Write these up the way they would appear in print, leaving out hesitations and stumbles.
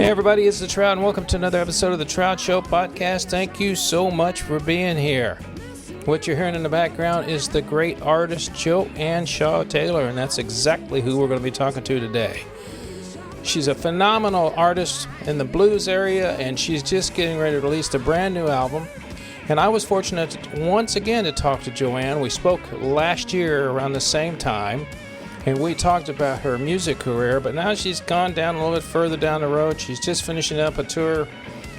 Hey everybody, it's The Trout, and welcome to another episode of The Trout Show podcast. Thank you so much for being here. What you're hearing in the background is the great artist Joanne Shaw Taylor, and that's exactly who we're going to be talking to today. She's a phenomenal artist in the blues area, and she's just getting ready to release a brand new album. And I was fortunate once again to talk to Joanne. We spoke last year around the same time, and we talked about her music career, but now she's gone down a little bit further down the road. She's just finishing up a tour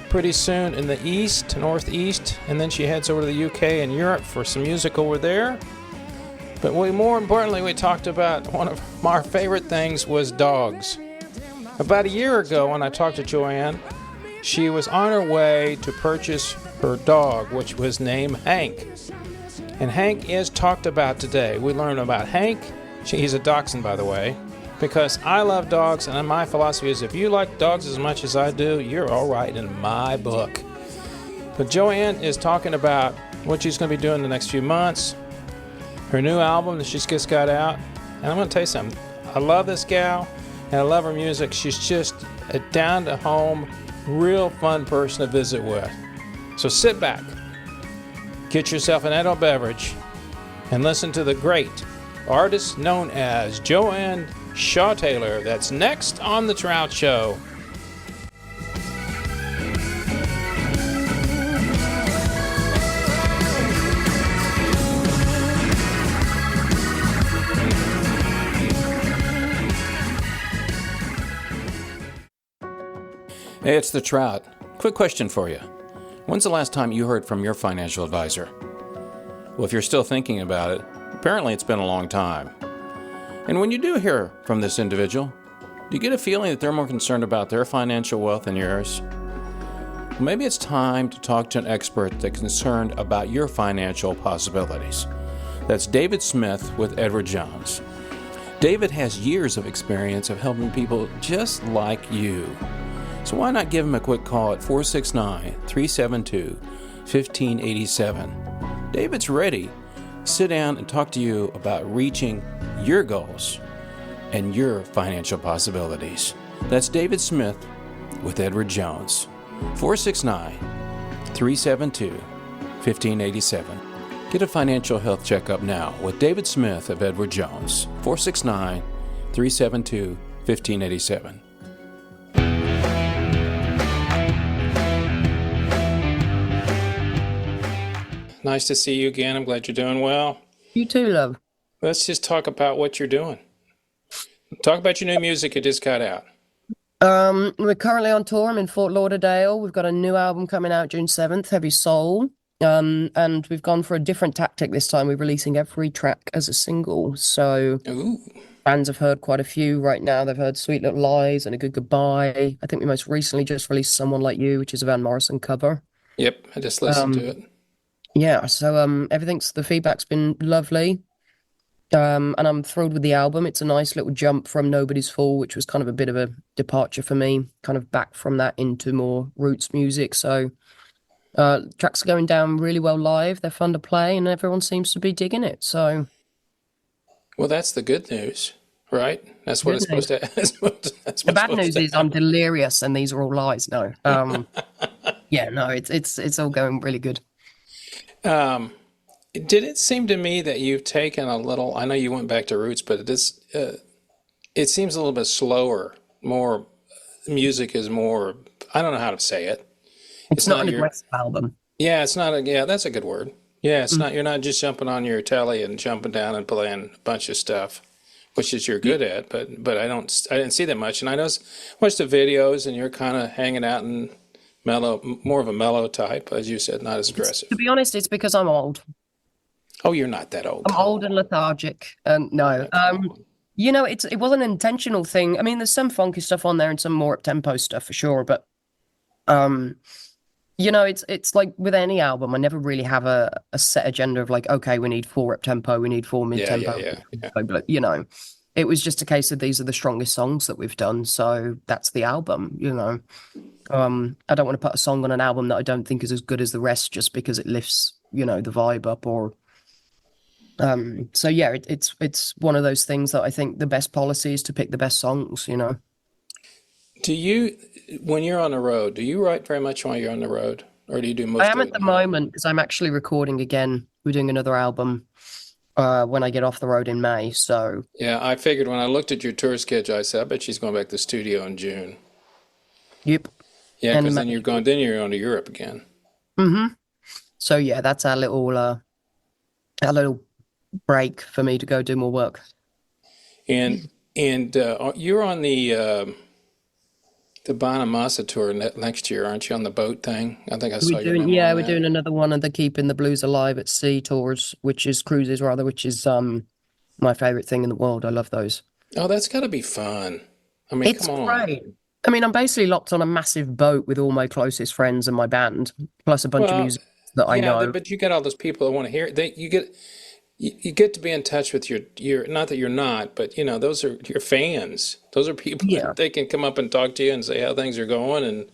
pretty soon in the East, Northeast, and then she heads over to the UK and Europe for some music over there. But more importantly, we talked about one of our favorite things was dogs. About a year ago when I talked to Joanne, she was on her way to purchase her dog, which was named Hank. And Hank is talked about today. We learned about Hank. He's a dachshund, by the way, because I love dogs, and my philosophy is if you like dogs as much as I do, you're all right in my book. But Joanne is talking about what she's going to be doing the next few months, her new album that she's just got out, and I'm going to tell you something. I love this gal, and I love her music. She's just a down-to-home, real fun person to visit with. So sit back, get yourself an adult beverage, and listen to the great artist known as Joanne Shaw Taylor. That's next on The Trout Show. Hey, it's The Trout. Quick question for you. When's the last time you heard from your financial advisor? Well, if you're still thinking about it, apparently it's been a long time. And when you do hear from this individual, do you get a feeling that they're more concerned about their financial wealth than yours? Well, maybe it's time to talk to an expert that's concerned about your financial possibilities. That's David Smith with Edward Jones. David has years of experience of helping people just like you. So why not give him a quick call at 469-372-1587. David's ready. Sit down and talk to you about reaching your goals and your financial possibilities. That's David Smith with Edward Jones. 469-372-1587. Get a financial health checkup now with David Smith of Edward Jones. 469-372-1587. Nice to see you again. I'm glad you're doing well. You too, love. Let's just talk about what you're doing. Talk about your new music you just got out. We're currently on tour. I'm in Fort Lauderdale. We've got a new album coming out June 7th, Heavy Soul. And we've gone for a different tactic this time. We're releasing every track as a single. So Ooh. Fans have heard quite a few right now. They've heard Sweet Little Lies and A Good Goodbye. I think we most recently just released Someone Like You, which is a Van Morrison cover. Yep, I just listened to it. Yeah, so the feedback's been lovely. And I'm thrilled with the album. It's a nice little jump from Nobody's Fool, which was kind of a bit of a departure for me, kind of back from that into more roots music. So tracks are going down really well live. They're fun to play, and everyone seems to be digging it. So, well, that's the good news, right? That's what it's supposed to. The bad news is I'm delirious, and these are all lies. No, yeah, no, it's all going really good. Did it seem to me that you've taken a little, I know you went back to roots, but it seems a little bit slower, more, music is more, I don't know how to say it. It's not an aggressive album. Yeah, it's not, that's a good word. Yeah, it's not, you're not just jumping on your telly and jumping down and playing a bunch of stuff, which is you're good at, but I didn't see that much. And I watched the videos and you're kind of hanging out and mellow, more of a mellow type, as you said, not as aggressive. To be honest, it's because I'm old. Oh, you're not that old. I'm old and lethargic. No, it wasn't an intentional thing. I mean, there's some funky stuff on there and some more up-tempo stuff for sure. But, it's like with any album, I never really have a set agenda of like, okay, we need 4 up-tempo, we need 4 mid-tempo. Yeah. But, it was just a case of these are the strongest songs that we've done. So that's the album, I don't want to put a song on an album that I don't think is as good as the rest just because it lifts, the vibe up or... So yeah, it's one of those things that I think the best policy is to pick the best songs, Do you when you're on the road, do you write very much while you're on the road, or do you do I most am of at it the at home? moment because I'm actually recording again. We're doing another album when I get off the road in May. So, Yeah, I figured when I looked at your tour schedule, I said, I bet she's going back to the studio in June. yep. Yeah, And because then you're going to Europe again. hmm So yeah, that's our little break for me to go do more work. And you're on the Bonamassa tour next year, aren't you? On the boat thing. I think I saw your name on We're that. doing another one of the Keeping the Blues Alive at Sea tours, which is cruises rather, which is my favorite thing in the world. I love those. Oh, that's got to be fun. I mean, It's come on. great. I mean, I'm basically locked on a massive boat with all my closest friends and my band, plus a bunch of Well, music that I yeah, know. but you get all those people that want to hear. You get to be in touch with your not that you're not, but those are your fans. Those are people Yeah. that they can come up and talk to you and say how things are going, and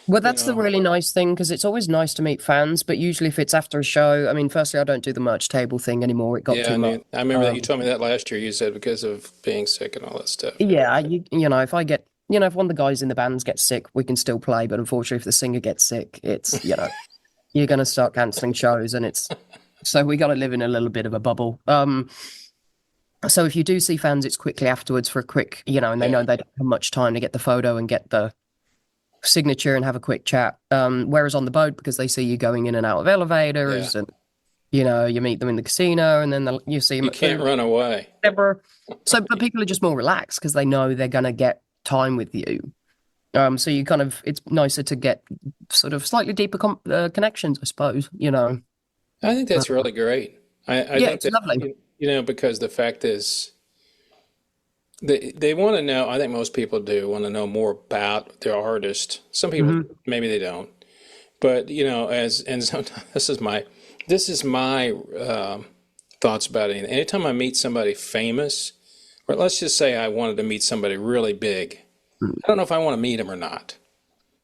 Well, you that's the know. really nice thing because it's always nice to meet fans, but usually if it's after a show, I mean, firstly, I don't do the merch table thing anymore. It got Yeah, too much. I remember that you Um, told me that last year. You said because of being sick and all that stuff. Yeah. yeah, you know, if I get, if one of the guys in the bands gets sick, we can still play, but unfortunately, if the singer gets sick, it's, you're going to start canceling shows and so we got to live in a little bit of a bubble. So if you do see fans, it's quickly afterwards for a quick, and they know Yeah. they don't have much time to get the photo and get the signature and have a quick chat. Whereas on the boat, because they see you going in and out of Yeah. elevators and, you meet them in the casino and then you see them You at can't food, run away. whatever. So, but people are just more relaxed because they know they're going to get time with you. So it's nicer to get sort of slightly deeper connections, I suppose. I think Uh, that's really great. I yeah, think it's that lovely. because the fact is they want to know. I think most people do want to know more about their artist. Some people hmm maybe they don't, but as and sometimes this is my thoughts about it. Anytime I meet somebody famous, or let's just say I wanted to meet somebody really big, I don't know if I want to meet him or not.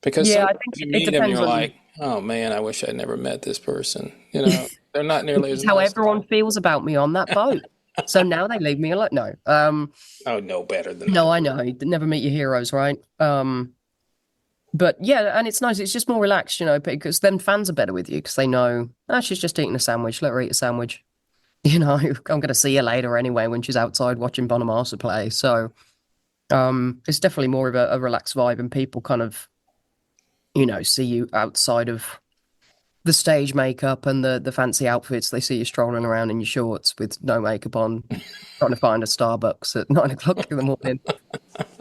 Because Yeah, I sometimes think you it meet them and depends you're on. like, oh man, I wish I'd never met this person. They're not nearly as It's how nice as everyone feels about me on that boat. So now they leave me alone. No, I would know better than no, that. I know. You never meet your heroes, right? But yeah, and it's nice. It's just more relaxed, because then fans are better with you because they know, she's just eating a sandwich. Let her eat a sandwich. I'm going to see her later anyway when she's outside watching Bonamassa play. So, it's definitely more of a relaxed vibe, and people kind of, see you outside of the stage makeup and the fancy outfits. They see you strolling around in your shorts with no makeup on, trying to find a Starbucks at 9 o'clock in the morning.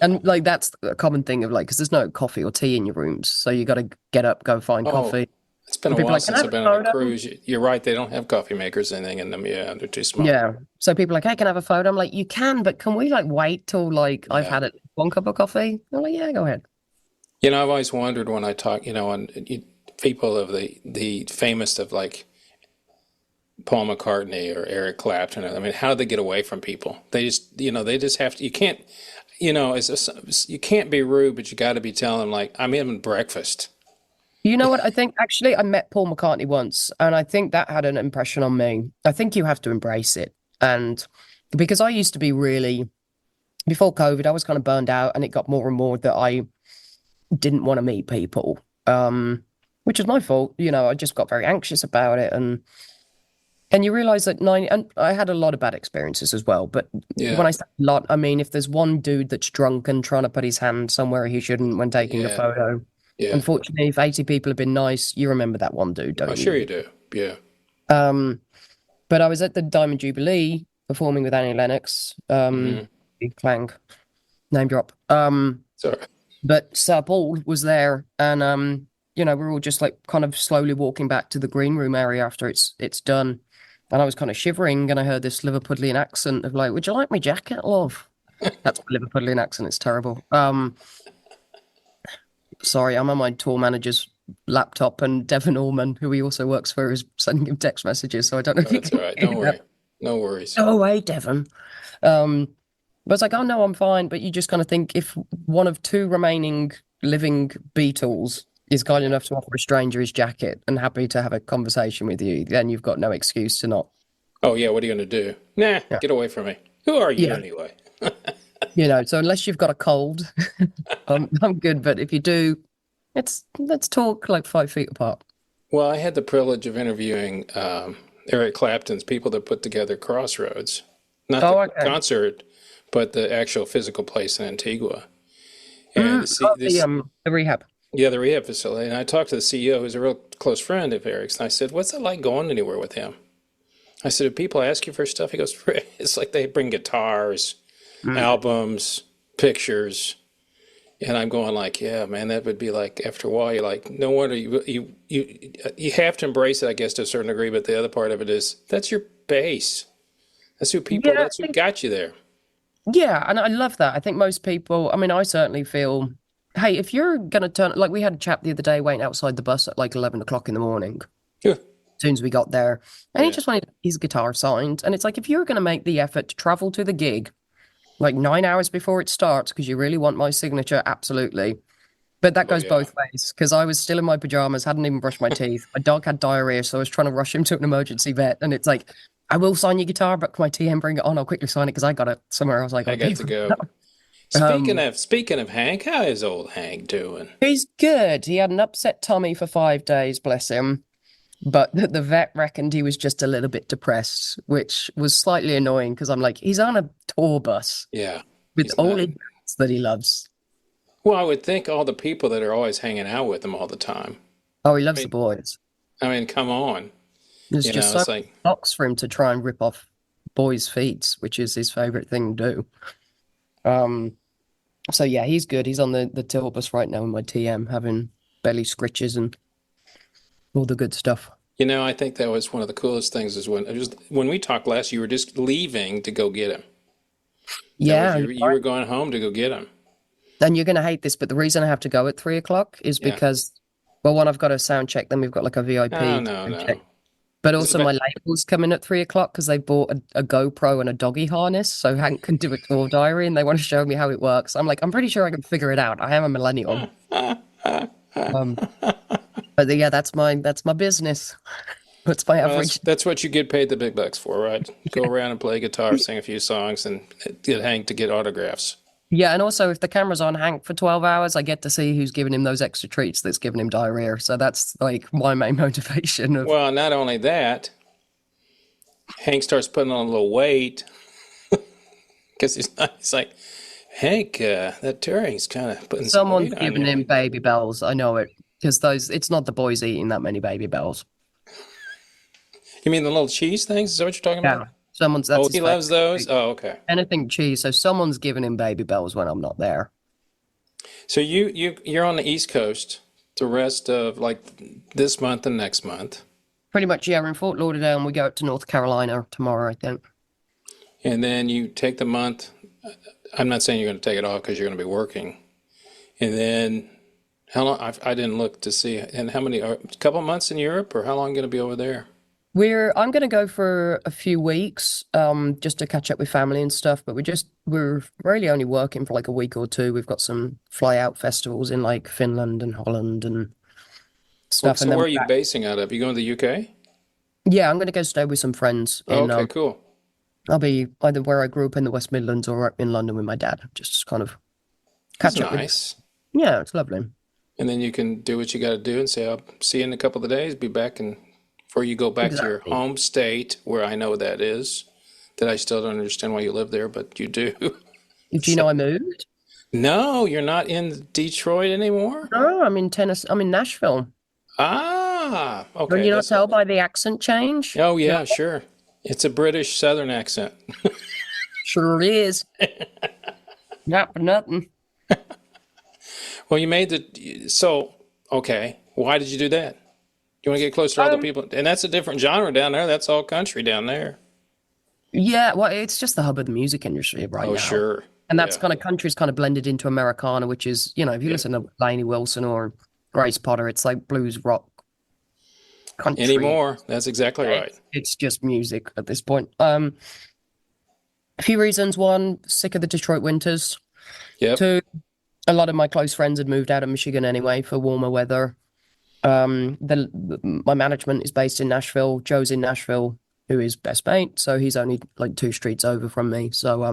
And like that's a common thing of like, because there's no coffee or tea in your rooms, so you got to get up, go find Oh, coffee. it's been And a people are while like, "Can I since have I've a been on a photo?" cruise. You're right, they don't have coffee makers or anything in them. Yeah, they're too small. Yeah. So people are like, "Hey, can I have a photo?" I'm like, "You can, but can we like wait till like I've Yeah. had one cup of coffee?" I'm like, "Yeah, go ahead." I've always wondered when I talk, people of the famous of like Paul McCartney or Eric Clapton. I mean, how do they get away from people? They just have to. You can't, you can't be rude, but you got to be telling them like, I'm having breakfast. You know what? I think actually I met Paul McCartney once, and I think that had an impression on me. I think you have to embrace it, and because I used to be really before COVID, I was kind of burned out, and it got more and more that I didn't want to meet people, which is my fault. I just got very anxious about it, and you realize that and I had a lot of bad experiences as well. But Yeah, when I say a lot, I mean if there's one dude that's drunk and trying to put his hand somewhere he shouldn't when taking a yeah, photo, yeah. unfortunately, if 80 people have been nice, you remember that one dude, Oh, don't sure you? you do. Yeah. Um, but I was at the Diamond Jubilee performing with Annie Lennox, Hmm. big clang, name drop. Sorry. But Sir Paul was there, and we're all just like kind of slowly walking back to the green room area after it's done. And I was kind of shivering, and I heard this Liverpudlian accent of like, "Would you like my jacket, love?" That's my Liverpudlian accent. It's terrible. Sorry, I'm on my tour manager's laptop, and Devon Allman, who he also works for, is sending him text messages. So I don't know Oh, if you that's can all right. hear Don't that. worry. No worries. Oh, hey, Devon. Um, but it's like, oh no, I'm fine. But you just kind of think if one of two remaining living Beatles is kind Yeah. enough to offer a stranger his jacket and happy to have a conversation with you, then you've got no excuse to not. Oh, yeah. What are you going to do? Nah, Yeah. get away from me. Who are you Yeah. anyway? So unless you've got a cold, I'm good. But if you do, let's talk like 5 feet apart. Well, I had the privilege of interviewing Eric Clapton's people that put together Crossroads, not the Oh, okay. concert, but the actual physical place in Antigua. And see Oh, the this, the rehab. yeah, the rehab facility. And I talked to the CEO, who's a real close friend of Eric's, and I said, "What's it like going anywhere with him?" I said, "Do people ask you for stuff?" He goes, "It's like they bring guitars, Mm. albums, pictures." And I'm going like, yeah, man, that would be like after a while, you're like, no wonder you have to embrace it, I guess, to a certain degree. But the other part of it is that's your base. Yeah, I That's who think got you there. yeah, and I love that. I think most people, I mean, I certainly feel, hey, if you're gonna turn like we had a chap the other day waiting outside the bus at like 11 o'clock in the morning, Yeah, as soon as we got there, and he yeah, just wanted his guitar signed. And it's like if you're gonna make the effort to travel to the gig like 9 hours before it starts because you really want my signature, absolutely. But that oh goes yeah. both ways because I was still in my pajamas, hadn't even brushed my teeth. My dog had diarrhea, so I was trying to rush him to an emergency vet. And it's like, I will sign your guitar, but can my TM bring it on? I'll quickly sign it because I got it somewhere else I I got to got be. to go. Um, Speaking of Hank, how is old Hank doing? he's good. He had an upset tummy for 5 days, bless him. But the vet reckoned he was just a little bit depressed, which was slightly annoying because I'm like, he's on a tour bus Yeah, with he's all not. his bands that he loves. Well, I would think all the people that are always hanging out with him all the time. Oh, he I loves the mean, boys. come on. There's just so It's many like, blocks for him to try and rip off boys' feet, which is his favorite thing to do. Um, so yeah, he's good. He's on the tour bus right now in my TM, having belly scritches and all the good stuff. I think that was one of the coolest things is when we talked last, you were just leaving to go get him. That was Yeah, you were going home to go get him. and you're gonna hate this, but the reason I have to go at 3 o'clock is Yeah. because, well, one, I've got a sound check, then we've got like a No, VIP no, sound no. check. But Is it also about, my label's coming at 3 o'clock because they bought a GoPro and a doggy harness, so Hank can do a tour diary and they want to show me how it works. I'm like, I'm pretty sure I can figure it out. I am a millennial. Um, but yeah, that's my business. That's my well, average. that's what you get paid the big bucks for, right? Go around and play guitar, sing a few songs, and get Hank to get autographs. Yeah, and also if the camera's on Hank for 12 hours, I get to see who's giving him those extra treats that's giving him diarrhea. So that's like my main motivation of Well, not only that, Hank starts putting on a little weight because he's like, Hank, that touring's kind of putting some someone's weight on giving you. him baby bells. I know it because those it's not the boys eating that many baby bells. You mean the little cheese things? Is that what you're talking about? Yeah. Someone's that's Oh, his he loves favorite those? treat. Oh, okay. Anything cheese. So someone's giving him baby bells when I'm not there. So you're on the East Coast the rest of like this month and next month. Pretty much, yeah, we're in Fort Lauderdale and we go up to North Carolina tomorrow, I think. And then you take the month. I'm not saying you're going to take it off because you're going to be working. And then how long? I didn't look to see. And how many? A couple months in Europe, or how long are you going to be over there? I'm gonna go for a few weeks, just to catch up with family and stuff, but we're really only working for like a week or two. We've got some fly out festivals in like Finland and Holland and Well, stuff, so and then where we're are you back. basing out of? You going to the UK? Yeah, I'm gonna go stay with some friends Oh, in okay, cool. I'll be either where I grew up in the West Midlands or up in London with my dad. Just kind of That's catch up with nice. yeah, it's lovely. And then you can do what you got to do and say, I'll see you in a couple of days. Be back and before you go back to your Exactly. home state, where I know that is. That I still don't understand why you live there, but you do. Do you So know I moved? no, you're not in Detroit anymore? No, I'm in Tennessee. I'm in Nashville. Ah, Can okay. you not That's tell by the accent change? oh You know, yeah, sure. It's a British Southern accent. sure is. Not for nothing. Well, you made so okay. Why did you do that? You want to get closer to other Um, people, and that's a different genre down there. That's all country down there. yeah, well, it's just the hub of the music industry right Oh, now. sure. And that's Yeah. kind of country's kind of blended into Americana, which is, if you Yeah. listen to Lainey Wilson or Grace Potter, it's like blues rock country. Anymore. That's exactly right. It's just music at this point. A few reasons. One, sick of the Detroit winters. Yep. Two, a lot of my close friends had moved out of Michigan anyway for warmer weather. My management is based in Nashville. Joe's in Nashville, who is best mate, so he's only like 2 streets over from me. So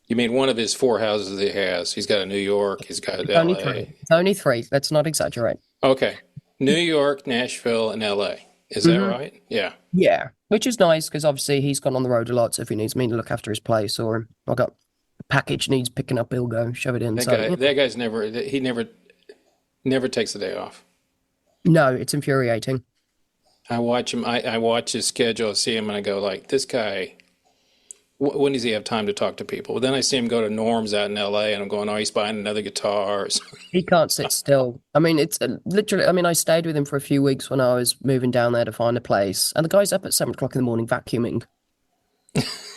You mean one of his 4 houses that he has? He's got a New York. He's got It's only L.A. three. It's only three. Let's not exaggerate. Okay, New York, Nashville, and L.A. Is that Hmm. right? Yeah. Yeah, which is nice because obviously he's gone on the road a lot. So if he needs me to look after his place, or I got a package needs picking up, he'll go shove it in. That So guy. That guy's never. He never takes a day off. no, it's infuriating. I watch him. I watch his schedule, see him, and I go like, this guy. When does he have time to talk to people? But then I see him go to Norm's out in L.A. and I'm going, oh, he's buying another guitar. Or something. He can't sit still. I mean, it's literally. I mean, I stayed with him for a few weeks when I was moving down there to find a place, and the guy's up at 7 o'clock in the morning vacuuming.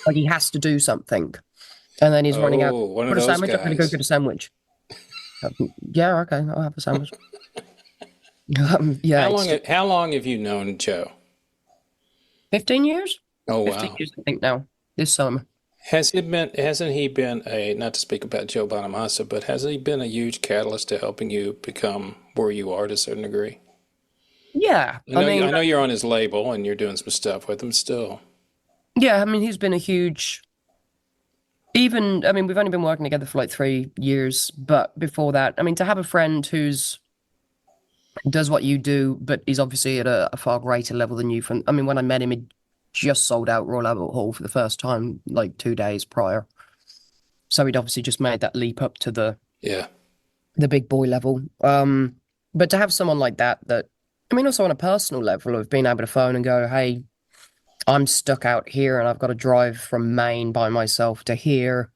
Like he has to do something, and then he's running out. Oh, one of Put a those sandwich. I'm gonna go guys. get a sandwich. Yeah, okay, I'll have a sandwich. Yeah, How it's long? How long have you known Joe? 15 years. Oh 15 wow. years, I think now. This summer. Hasn't he been a, not to speak about Joe Bonamassa, but hasn't he been a huge catalyst to helping you become where you are to a certain degree? Yeah, I I mean, know you're on his label and you're doing some stuff with him still. yeah, I mean, he's been a huge. Even, I mean, we've only been working together for like 3 years, but before that, I mean, to have a friend who's does what you do, but he's obviously at a far greater level than you. From, I mean, when I met him, he just sold out Royal Albert Hall for the first time like 2 days prior. So he'd obviously just made that leap up to Yeah. the big boy level. But to have someone like that, I mean, also on a personal level of being able to phone and go, hey, I'm stuck out here and I've got to drive from Maine by myself to here.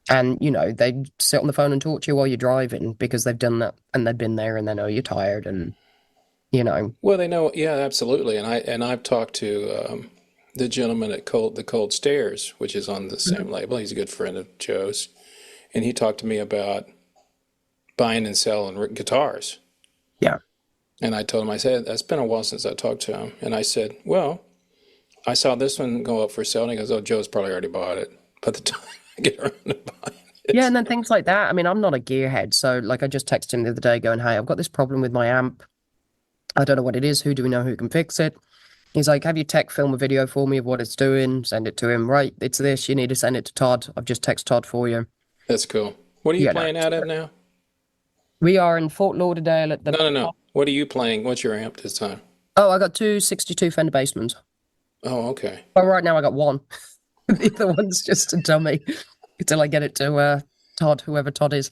And, you know, they sit on the phone and talk to you while you're driving because they've done that and they've been there and they know you're tired and, you know. Well, they know. Yeah, absolutely. And I've talked to the gentleman at the Cold Stairs, which is on the same label. He's a good friend of Joe's, and he talked to me about buying and selling guitars. Yeah. And I told him, I said, that's been a while since I talked to him. And I said, well, I saw this one go up for sale. And he goes, oh, Joe's probably already bought it by the time I get around to buying it. Yeah, and then things like that. I mean, I'm not a gearhead. So, like, I just texted him the other day going, hey, I've got this problem with my amp. I don't know what it is. Who do we know who can fix it? He's like, have your tech film a video for me of what it's doing. Send it to him. Right, it's this. You need to send it to Todd. I've just texted Todd for you. That's cool. What are you Yeah, playing out of now? we are in Fort Lauderdale at the. No. What are you playing? What's your amp this time? Oh, I got two 62 Fender Bassmans. Oh, okay. But right now I got one. The other one's just a dummy until I get it to Todd, whoever Todd is.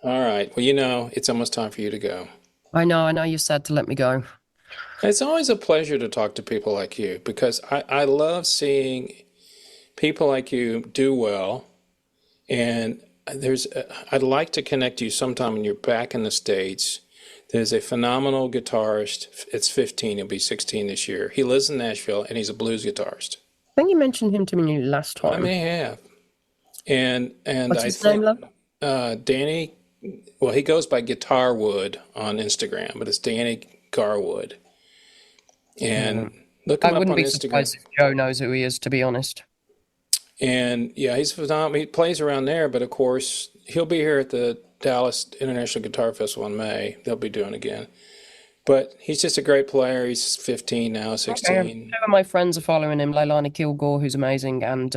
All right. Well, you know, it's almost time for you to go. I know you're sad to let me go. It's always a pleasure to talk to people like you because I love seeing people like you do well. And I'd like to connect you sometime when you're back in the States. There's a phenomenal guitarist. It's 15. He'll be 16 this year. He lives in Nashville and he's a blues guitarist. I think you mentioned him to me last I time. may have. And What's I his name, think love? Danny, well, he goes by Guitarwood on Instagram, but it's Danny Garwood. And look I him up wouldn't on be Instagram. surprised if Joe knows who he is, to be honest. And yeah, he's phenomenal. He plays around there, but of course, he'll be here at the Dallas International Guitar Festival in May. They'll be doing it again. But he's just a great player. He's 15 now, 16. Two of my friends are following him, Leilani Kilgore, who's amazing, and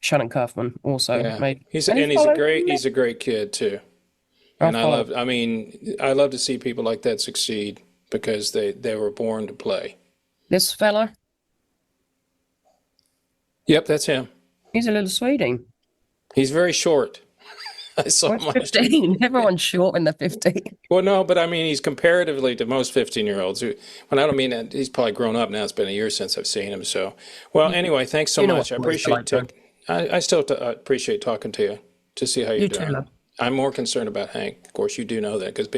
Shannon Kaufman also Yeah, made. he's And and he's following me. he's a great kid too. I'll And follow. I love to see people like that succeed because they were born to play. This fella, Yep, that's him. he's a little sweeting. He's very short. I saw What's him on 15? Everyone's short when they're 15. Well, no, but I mean, he's comparatively to most 15-year-olds. When I don't mean that he's probably grown up now. It's been a year since I've seen him. So, well, anyway, thanks so You know much. I what boys are appreciate like, though. I still appreciate talking to you to see how you're You too, doing. love. I'm more concerned about Hank. Of course, you do know that because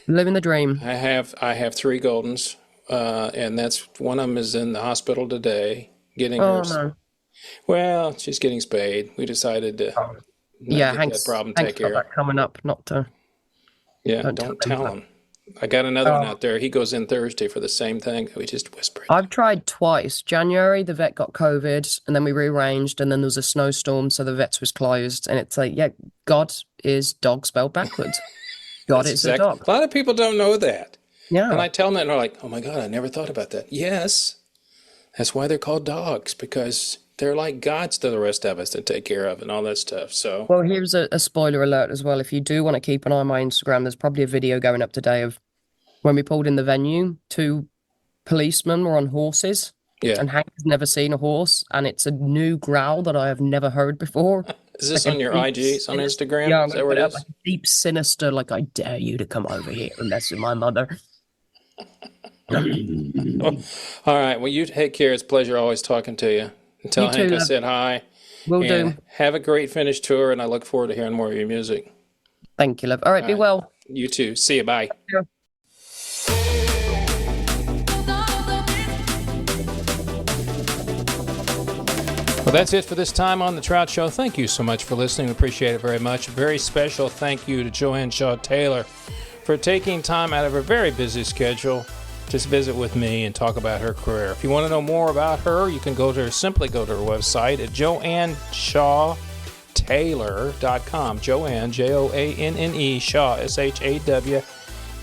Living the dream. I have 3 Goldens, and that's one of them is in the hospital today getting Oh, her. no. Well, she's getting spayed. We decided to not Yeah, get Hank's, that problem Hank's taken got care of. that coming up, not to. Yeah, Don't don't tell tell him him. I got another one Oh. out there. He goes in Thursday for the same thing. We just whispered. I've tried twice. January, the vet got COVID, and then we rearranged, and then there was a snowstorm, so the vet's was closed. And it's like, yeah, God is dog spelled backwards. God is a dog. A lot of people don't know that. Yeah. And I tell them that, and they're like, oh my God, I never thought about that. Yes, that's why they're called dogs, because they're like gods to the rest of us to take care of and all that stuff. So, Well, here's a spoiler alert as well. If you do want to keep an eye on my Instagram, there's probably a video going up today of when we pulled in the venue. Two policemen were on horses, yeah. and Hank's never seen a horse, and it's a new growl that I have never heard before. Is this Like on a your deep, IGs on Instagram? yeah, I'm Is that gonna what put it up is? like a deep, sinister, like, I dare you to come over here and mess with my mother. All right. Well, you take care. It's a pleasure always talking to you. And tell You too, Hank I love. said hi. Will And do. have a great finish tour, and I look forward to hearing more of your music. Thank you, love. All right, be right. well. You too. See you. Bye. Yeah. Well, that's it for this time on The Trout Show. Thank you so much for listening. We appreciate it very much. A very special thank you to Joanne Shaw Taylor for taking time out of her very busy schedule to visit with me and talk about her career. If you want to know more about her, you can simply go to her website at joanneshawtaylor.com. Joanne, Joanne, Shaw, S-H-A-W,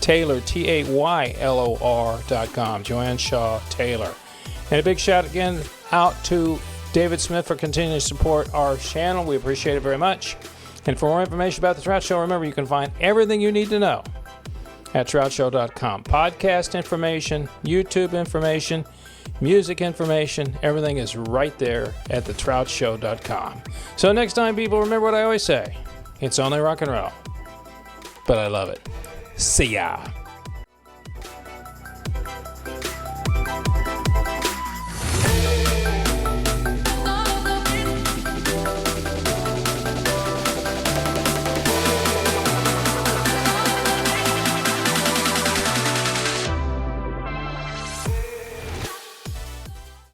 Taylor, Taylor.com. Joanne Shaw Taylor. And a big shout again out to David Smith for continuing to support our channel. We appreciate it very much. And for more information about The Trout Show, remember you can find everything you need to know at troutshow.com. Podcast information, YouTube information, music information, everything is right there at thetroutshow.com. So next time, people, remember what I always say. It's only rock and roll, but I love it. See ya.